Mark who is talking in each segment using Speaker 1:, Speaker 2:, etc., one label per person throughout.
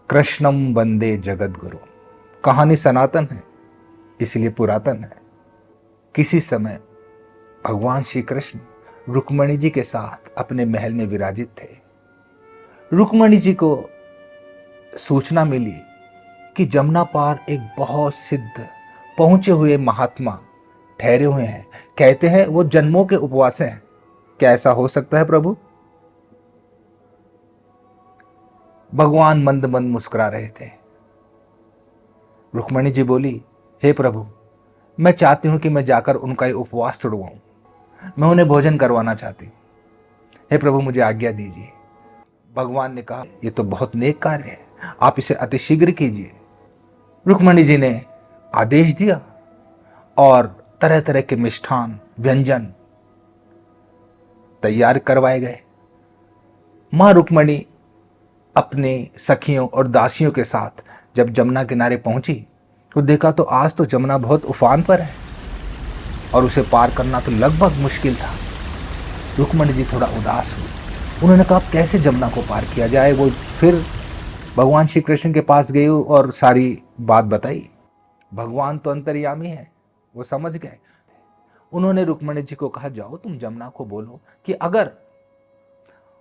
Speaker 1: कृष्णम वंदे जगत गुरु। कहानी सनातन है, इसलिए पुरातन है। किसी समय भगवान श्री कृष्ण रुक्मिणी जी के साथ अपने महल में विराजित थे। रुक्मिणी जी को सूचना मिली कि जमुना पार एक बहुत सिद्ध पहुंचे हुए महात्मा ठहरे हुए हैं। कहते हैं वो जन्मों के उपवास हैं। क्या ऐसा हो सकता है प्रभु? भगवान मंद मंद मुस्कुरा रहे थे। रुक्मिणी जी बोली, हे प्रभु, मैं चाहती हूं कि मैं जाकर उनका ये उपवास तोड़वाऊं। मैं उन्हें भोजन करवाना चाहती हूं। हे प्रभु, मुझे आज्ञा दीजिए। भगवान ने कहा, यह तो बहुत नेक कार्य है, आप इसे अतिशीघ्र कीजिए। रुक्मिणी जी ने आदेश दिया और तरह तरह के मिष्ठान व्यंजन तैयार करवाए गए। मां रुक्मिणी अपने सखियों और दासियों के साथ जब जमुना किनारे पहुंची तो देखा तो आज तो जमुना बहुत उफान पर है और उसे पार करना तो लगभग मुश्किल था। रुक्मिणी जी थोड़ा उदास हुई। उन्होंने कहा, कैसे जमुना को पार किया जाए? वो फिर भगवान श्री कृष्ण के पास गई और सारी बात बताई। भगवान तो अंतर्यामी है, वो समझ गए। उन्होंने रुक्मिणी जी को कहा, जाओ तुम जमुना को बोलो कि अगर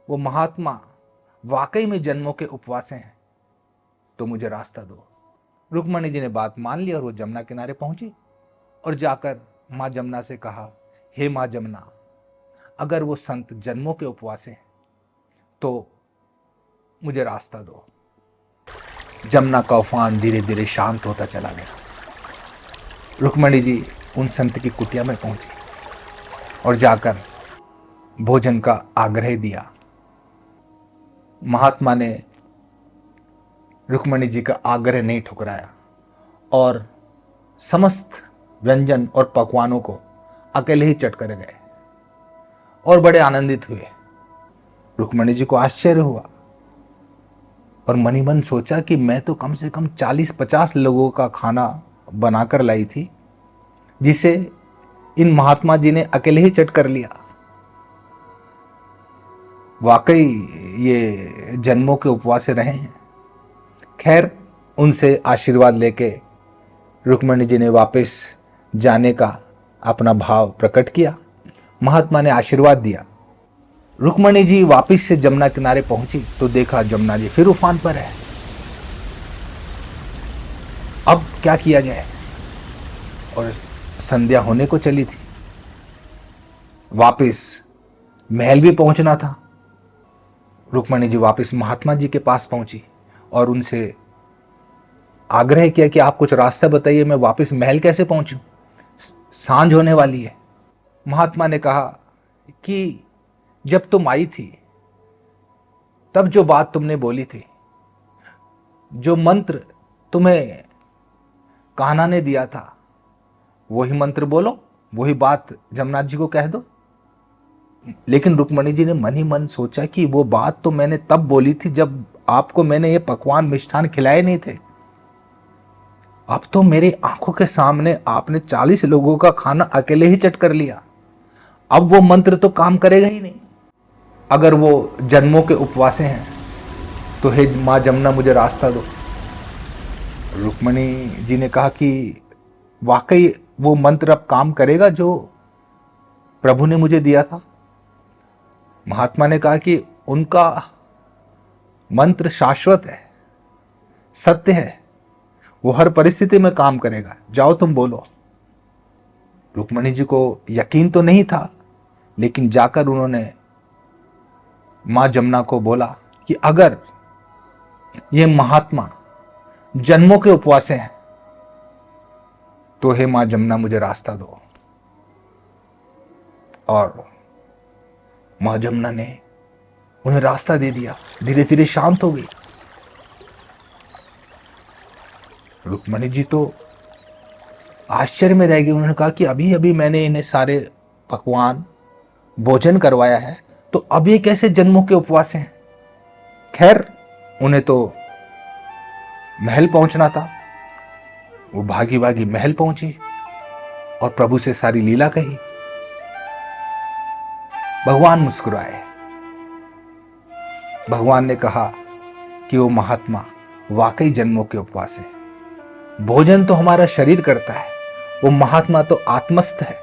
Speaker 1: वो महात्मा वाकई में जन्मों के उपवास हैं तो मुझे रास्ता दो। रुक्मिणी जी ने बात मान ली और वो जमुना किनारे पहुंची और जाकर मां जमुना से कहा, हे मां जमुना, अगर वो संत जन्मों के उपवास हैं तो मुझे रास्ता दो। जमुना का उफान धीरे धीरे शांत होता चला गया। रुक्मिणी जी उन संत की कुटिया में पहुंची और जाकर भोजन का आग्रह दिया। महात्मा ने रुक्मिणी जी का आग्रह नहीं ठुकराया और समस्त व्यंजन और पकवानों को अकेले ही चट कर गए और बड़े आनंदित हुए। रुक्मिणी जी को आश्चर्य हुआ और मन ही मन सोचा कि मैं तो कम से कम 40-50 लोगों का खाना बनाकर लाई थी, जिसे इन महात्मा जी ने अकेले ही चट कर लिया। वाकई ये जन्मों के उपवास रहे हैं। खैर, उनसे आशीर्वाद लेके रुक्मिणी जी ने वापस जाने का अपना भाव प्रकट किया। महात्मा ने आशीर्वाद दिया। रुक्मिणी जी वापस से जमुना किनारे पहुंची तो देखा जमुना जी फिर उफान पर है। अब क्या किया जाए? और संध्या होने को चली थी। वापस महल भी पहुंचना था। रुक्मिणी जी वापस महात्मा जी के पास पहुंची और उनसे आग्रह किया कि आप कुछ रास्ता बताइए, मैं वापस महल कैसे पहुंचूं? सांझ होने वाली है। महात्मा ने कहा कि जब तुम आई थी तब जो बात तुमने बोली थी, जो मंत्र तुम्हें कान्हा ने दिया था, वही मंत्र बोलो, वही बात जमुना जी को कह दो। लेकिन रुक्मिणी जी ने मन ही मन सोचा कि वो बात तो मैंने तब बोली थी जब आपको मैंने ये पकवान मिष्ठान खिलाए नहीं थे। अब तो मेरी आंखों के सामने आपने 40 लोगों का खाना अकेले ही चट कर लिया। अब वो मंत्र तो काम करेगा ही नहीं। अगर वो जन्मों के उपवासे हैं तो हे मां जमुना, मुझे रास्ता दो। रुक्मिणी जी ने कहा कि वाकई वो मंत्र अब काम करेगा जो प्रभु ने मुझे दिया था। महात्मा ने कहा कि उनका मंत्र शाश्वत है, सत्य है, वो हर परिस्थिति में काम करेगा। जाओ तुम बोलो। रुक्मिणी जी को यकीन तो नहीं था, लेकिन जाकर उन्होंने मां जमुना को बोला कि अगर ये महात्मा जन्मों के उपवास हैं तो हे मां जमुना, मुझे रास्ता दो। और मां जमुना ने उन्हें रास्ता दे दिया। धीरे धीरे शांत हो गई। रुक्मिणी जी तो आश्चर्य में रह गई। उन्होंने कहा कि अभी अभी मैंने इन्हें सारे पकवान भोजन करवाया है, तो अब ये कैसे जन्मों के उपवास हैं? खैर, उन्हें तो महल पहुंचना था। वो भागी भागी महल पहुंची और प्रभु से सारी लीला कही। भगवान मुस्कुराए। भगवान ने कहा कि वो महात्मा वाकई जन्मों के उपवास है। भोजन तो हमारा शरीर करता है, वो महात्मा तो आत्मस्थ है,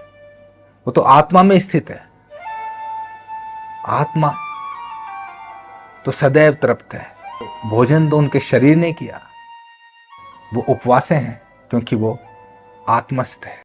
Speaker 1: वो तो आत्मा में स्थित है। आत्मा तो सदैव तृप्त है। भोजन तो उनके शरीर ने किया, वो उपवासे हैं क्योंकि वो आत्मस्थ है।